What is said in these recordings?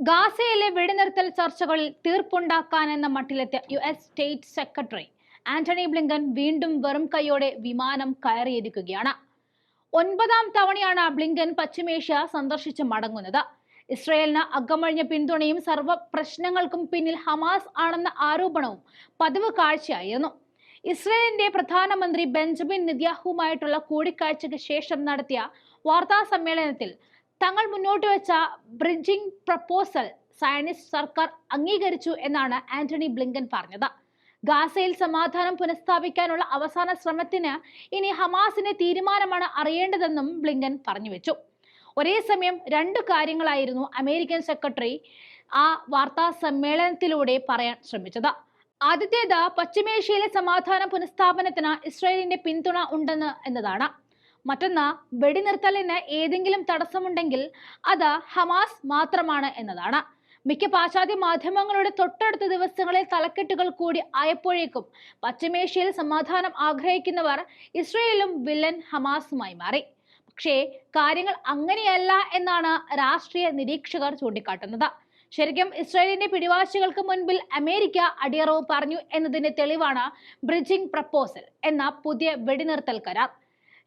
ഗാസയിലെ വെടിനിർത്തൽ ചർച്ചകളിൽ തീർപ്പുണ്ടാക്കാനെന്ന മട്ടിലെത്തിയ US state secretary Antony Blinken വീണ്ടും വെറും കൈയോടെ വിമാനം കയറിയിരിക്കുകയാണ്. 9ാം തവണയാണ് ബ്ലിങ്കൻ പശ്ചിമേഷ്യ സന്ദർശിച്ച് മടങ്ങുന്നത്. ഇസ്രയേലിന് അകമഴിഞ്ഞ പിന്തുണയും സർവ്വ പ്രശ്നങ്ങൾക്കും പിന്നിൽ ഹമാസ് ആണെന്ന ആരോപണവും പതിവ് കാഴ്ചയായിരുന്നു. ഇസ്രയേലിന്റെ പ്രധാനമന്ത്രി ബെഞ്ചമിൻ നെതന്യാഹുവുമായിട്ടുള്ള കൂടിക്കാഴ്ചയ്ക്ക് ശേഷം നടത്തിയ വാർത്താ സമ്മേളനത്തിൽ തങ്ങൾ മുന്നോട്ട് വെച്ച ബ്രിഡ്ജിംഗ് പ്രപ്പോസൽ സയനിസ്റ്റ് സർക്കാർ അംഗീകരിച്ചു എന്നാണ് ആന്റണി ബ്ലിങ്കൻ പറഞ്ഞത്. ഗാസയിൽ സമാധാനം പുനഃസ്ഥാപിക്കാനുള്ള അവസാന ശ്രമത്തിന് ഇനി ഹമാസിന്റെ തീരുമാനമാണ് അറിയേണ്ടതെന്നും ബ്ലിങ്കൻ പറഞ്ഞു വെച്ചു. ഒരേ സമയം രണ്ട് കാര്യങ്ങളായിരുന്നു അമേരിക്കൻ സെക്രട്ടറി ആ വാർത്താ സമ്മേളനത്തിലൂടെ പറയാൻ ശ്രമിച്ചത്. ആദ്യത്തേത് പശ്ചിമേഷ്യയിലെ സമാധാന പുനഃസ്ഥാപനത്തിന് ഇസ്രായേലിന്റെ പിന്തുണ ഉണ്ടെന്ന് എന്നതാണ്. മറ്റൊന്ന്, വെടിനിർത്തലിന് ഏതെങ്കിലും തടസ്സമുണ്ടെങ്കിൽ അത് ഹമാസ് മാത്രമാണ് എന്നതാണ്. മിക്ക പാശ്ചാത്യ മാധ്യമങ്ങളുടെ തൊട്ടടുത്ത ദിവസങ്ങളിൽ തലക്കെട്ടുകൾ കൂടി ആയപ്പോഴേക്കും പശ്ചിമേഷ്യയിൽ സമാധാനം ആഗ്രഹിക്കുന്നവർ ഇസ്രയേലും വില്ലൻ ഹമാസുമായി മാറി. പക്ഷേ കാര്യങ്ങൾ അങ്ങനെയല്ല എന്നാണ് രാഷ്ട്രീയ നിരീക്ഷകർ ചൂണ്ടിക്കാട്ടുന്നത്. ശരിക്കും ഇസ്രായേലിന്റെ പിടിവാശികൾക്ക് മുൻപിൽ അമേരിക്ക അടിയറവ് പറഞ്ഞു എന്നതിന്റെ തെളിവാണ് ബ്രിഡ്ജിംഗ് പ്രപ്പോസൽ എന്ന പുതിയ വെടിനിർത്തൽ കരാർ.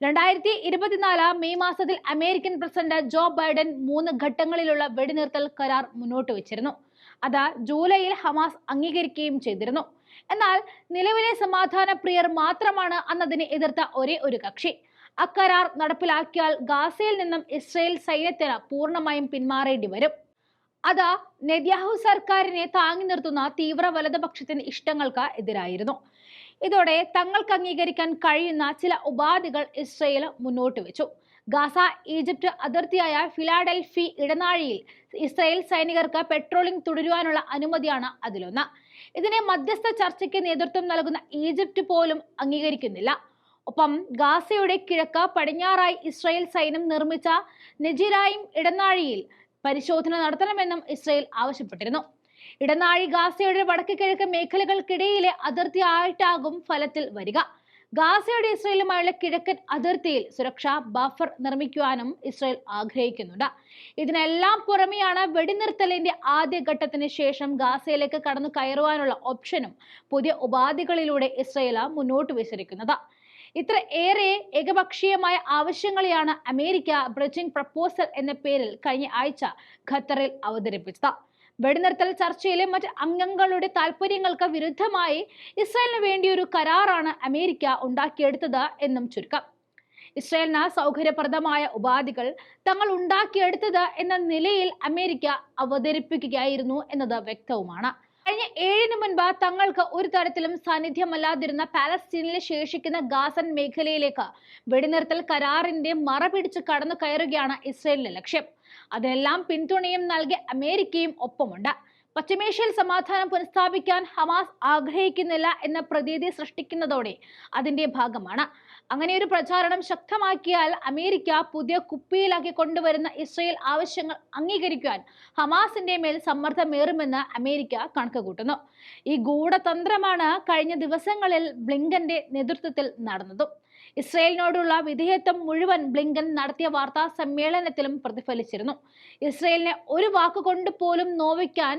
2024 മെയ് മാസത്തിൽ അമേരിക്കൻ പ്രസിഡന്റ് ജോ ബൈഡൻ 3 ഘട്ടങ്ങളിലുള്ള വെടിനിർത്തൽ കരാർ മുന്നോട്ട് വെച്ചിരുന്നു. അത് ജൂലൈയിൽ ഹമാസ് അംഗീകരിക്കുകയും ചെയ്തിരുന്നു. എന്നാൽ നിലവിലെ സമാധാന പ്രിയർ മാത്രമാണ് അന്നതിനെ എതിർത്ത ഒരേ ഒരു കക്ഷി. അക്കരാർ നടപ്പിലാക്കിയാൽ ഗാസയിൽ നിന്നും ഇസ്രയേൽ സൈന്യത്തിന് പൂർണ്ണമായും പിന്മാറേണ്ടി വരും. അത് നെതന്യാഹു സർക്കാരിനെ താങ്ങി നിർത്തുന്ന തീവ്ര വലതുപക്ഷത്തിന്റെ ഇഷ്ടങ്ങൾക്ക് എതിരായിരുന്നു. ഇതോടെ തങ്ങൾക്ക് അംഗീകരിക്കാൻ കഴിയുന്ന ചില ഉപാധികൾ ഇസ്രയേൽ മുന്നോട്ട് വെച്ചു. ഗാസ ഈജിപ്ത് അതിർത്തിയായ ഫിലാഡൽഫി ഇടനാഴിയിൽ ഇസ്രയേൽ സൈനികർക്ക് പെട്രോളിംഗ് തുടരുവാനുള്ള അനുമതിയാണ് അതിലൊന്ന്. ഇതിനെ മധ്യസ്ഥ ചർച്ചയ്ക്ക് നേതൃത്വം നൽകുന്ന ഈജിപ്ത് പോലും അംഗീകരിക്കുന്നില്ല. ഒപ്പം ഗാസയുടെ കിഴക്ക് പടിഞ്ഞാറായി ഇസ്രായേൽ സൈന്യം നിർമ്മിച്ച നെജിരായിം ഇടനാഴിയിൽ പരിശോധന നടത്തണമെന്നും ഇസ്രയേൽ ആവശ്യപ്പെട്ടിരുന്നു. ഇടനാഴി ഗാസയുടെ വടക്ക് കിഴക്ക് മേഖലകൾക്കിടയിലെ അതിർത്തി ആയിട്ടാകും ഫലത്തിൽ വരിക. ഗാസയുടെ ഇസ്രയേലുമായുള്ള കിഴക്കൻ അതിർത്തിയിൽ സുരക്ഷാ ബഫർ നിർമ്മിക്കുവാനും ഇസ്രയേൽ ആഗ്രഹിക്കുന്നുണ്ട്. ഇതിനെല്ലാം പുറമെയാണ് വെടിനിർത്തലിന്റെ ആദ്യഘട്ടത്തിന് ശേഷം ഗാസയിലേക്ക് കടന്നു കയറുവാനുള്ള ഓപ്ഷനും പുതിയ ഉപാധികളിലൂടെ ഇസ്രയേൽ മുന്നോട്ട് വെച്ചിരിക്കുന്നത്. ഇത്ര ഏറെ ഏകപക്ഷീയമായ ആവശ്യങ്ങളെയാണ് അമേരിക്ക ബ്രിഡ്ജിംഗ് പ്രപ്പോസൽ എന്ന പേരിൽ കഴിഞ്ഞ ആഴ്ച ഖത്തറിൽ അവതരിപ്പിച്ചത്. വെടിനിർത്തൽ ചർച്ചയിലെ മറ്റ് അംഗങ്ങളുടെ താൽപര്യങ്ങൾക്ക് വിരുദ്ധമായി ഇസ്രായേലിന് വേണ്ടിയൊരു കരാറാണ് അമേരിക്ക ഉണ്ടാക്കിയെടുത്തത് എന്നും ചുരുക്കം. ഇസ്രായേലിന് സൗകര്യപ്രദമായ ഉപാധികൾ തങ്ങൾ ഉണ്ടാക്കിയെടുത്തത് എന്ന നിലയിൽ അമേരിക്ക അവതരിപ്പിക്കുകയായിരുന്നു എന്നത് വ്യക്തവുമാണ്. കഴിഞ്ഞ 7 മുൻപ് തങ്ങൾക്ക് ഒരു തരത്തിലും സാന്നിധ്യമല്ലാതിരുന്ന പാലസ്തീനിൽ ശേഷിക്കുന്ന ഗാസൻ മേഖലയിലേക്ക് വെടിനിർത്തൽ കരാറിന്റെ മറ പിടിച്ച് കടന്നു കയറുകയാണ് ഇസ്രയേലിന്റെ ലക്ഷ്യം. അതിനെല്ലാം പിന്തുണയും നൽകി അമേരിക്കയും ഒപ്പമുണ്ട്. പശ്ചിമേഷ്യയിൽ സമാധാനം പുനഃസ്ഥാപിക്കാൻ ഹമാസ് ആഗ്രഹിക്കുന്നില്ല എന്ന പ്രതീതി സൃഷ്ടിക്കുന്നതോടെ അതിന്റെ ഭാഗമാണ്. അങ്ങനെ ഒരു പ്രചാരണം ശക്തമാക്കിയാൽ അമേരിക്ക പുതിയ കുപ്പിയിലാക്കി കൊണ്ടുവരുന്ന ഇസ്രയേൽ ആവശ്യങ്ങൾ അംഗീകരിക്കുവാൻ ഹമാസിന്റെ മേൽ സമ്മർദ്ദമേറുമെന്ന് അമേരിക്ക കണക്ക് കൂട്ടുന്നു. ഈ ഗൂഢതന്ത്രമാണ് കഴിഞ്ഞ ദിവസങ്ങളിൽ ബ്ലിങ്കന്റെ നേതൃത്വത്തിൽ നടന്നതും. ഇസ്രയേലിനോടുള്ള വിധേയത്വം മുഴുവൻ ബ്ലിങ്കൻ നടത്തിയ വാർത്താ സമ്മേളനത്തിലും പ്രതിഫലിച്ചിരുന്നു. ഇസ്രയേലിനെ ഒരു വാക്കുകൊണ്ട് പോലും നോവിക്കാൻ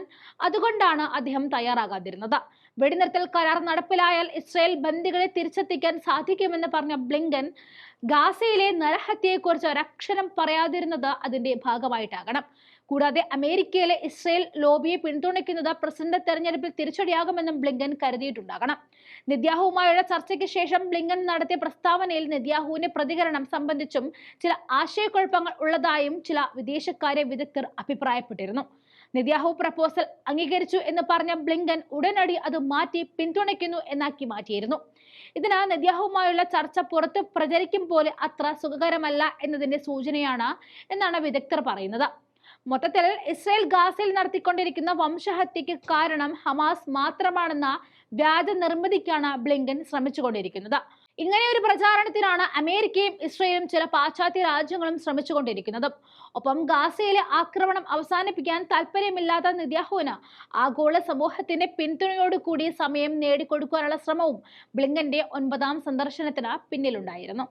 അതുകൊണ്ടാണ് അദ്ദേഹം തയ്യാറാകാതിരുന്നത്. വെടിനിർത്തൽ കരാർ നടപ്പിലായാൽ ഇസ്രയേൽ ബന്ദികളെ തിരിച്ചെത്തിക്കാൻ സാധിക്കുമെന്ന് പറഞ്ഞ ബ്ലിങ്കൻ ഗാസയിലെ നരഹത്യയെക്കുറിച്ച് ഒരക്ഷരം പറയാതിരുന്നത് അതിന്റെ ഭാഗമായിട്ടാകണം. കൂടാതെ അമേരിക്കയിലെ ഇസ്രയേൽ ലോബിയെ പിന്തുണയ്ക്കുന്നത് പ്രസിഡന്റ് തെരഞ്ഞെടുപ്പിൽ തിരിച്ചടിയാകുമെന്നും ബ്ലിങ്കൻ കരുതിയിട്ടുണ്ടാകണം. നെതന്യാഹുവുമായുള്ള ചർച്ചയ്ക്ക് ശേഷം ബ്ലിങ്കൻ നടത്തിയ പ്രസ്താവനയിൽ നെതന്യാഹുവിന്റെ പ്രതികരണം സംബന്ധിച്ചും ചില ആശയക്കുഴപ്പങ്ങൾ ഉള്ളതായും ചില വിദേശകാര്യ വിദഗ്ധർ അഭിപ്രായപ്പെട്ടിരുന്നു. നെതന്യാഹു പ്രപ്പോസൽ അംഗീകരിച്ചു എന്ന് പറഞ്ഞ ബ്ലിങ്കൻ ഉടനടി അത് മാറ്റി പിന്തുണയ്ക്കുന്നു എന്നാക്കി മാറ്റിയിരുന്നു. ഇതിന് നെതന്യാഹുവുമായുള്ള ചർച്ച പുറത്ത് പ്രചരിക്കും പോലെ അത്ര സുഖകരമല്ല എന്നതിന്റെ സൂചനയാണ് എന്നാണ് വിദഗ്ധർ പറയുന്നത്. മൊത്തത്തിൽ ഇസ്രായേൽ ഗാസയിൽ നടത്തിക്കൊണ്ടിരിക്കുന്ന വംശഹത്യക്ക് കാരണം ഹമാസ് മാത്രമാണെന്ന വ്യാജ നിർമ്മിതിക്കാണ് ബ്ലിങ്കൻ ശ്രമിച്ചുകൊണ്ടിരിക്കുന്നത്. ഇങ്ങനെ ഒരു പ്രചാരണത്തിനാണ് അമേരിക്കയും ഇസ്രയേലും ചില പാശ്ചാത്യ രാജ്യങ്ങളും ശ്രമിച്ചുകൊണ്ടിരിക്കുന്നത്. ഒപ്പം ഗാസയിലെ ആക്രമണം അവസാനിപ്പിക്കാൻ താല്പര്യമില്ലാത്ത നെതന്യാഹുവിന് ആഗോള സമൂഹത്തിന്റെ പിന്തുണയോടുകൂടി സമയം നേടിക്കൊടുക്കാനുള്ള ശ്രമവും ബ്ലിങ്കന്റെ 9ാം സന്ദർശനത്തിന് പിന്നിലുണ്ടായിരുന്നു.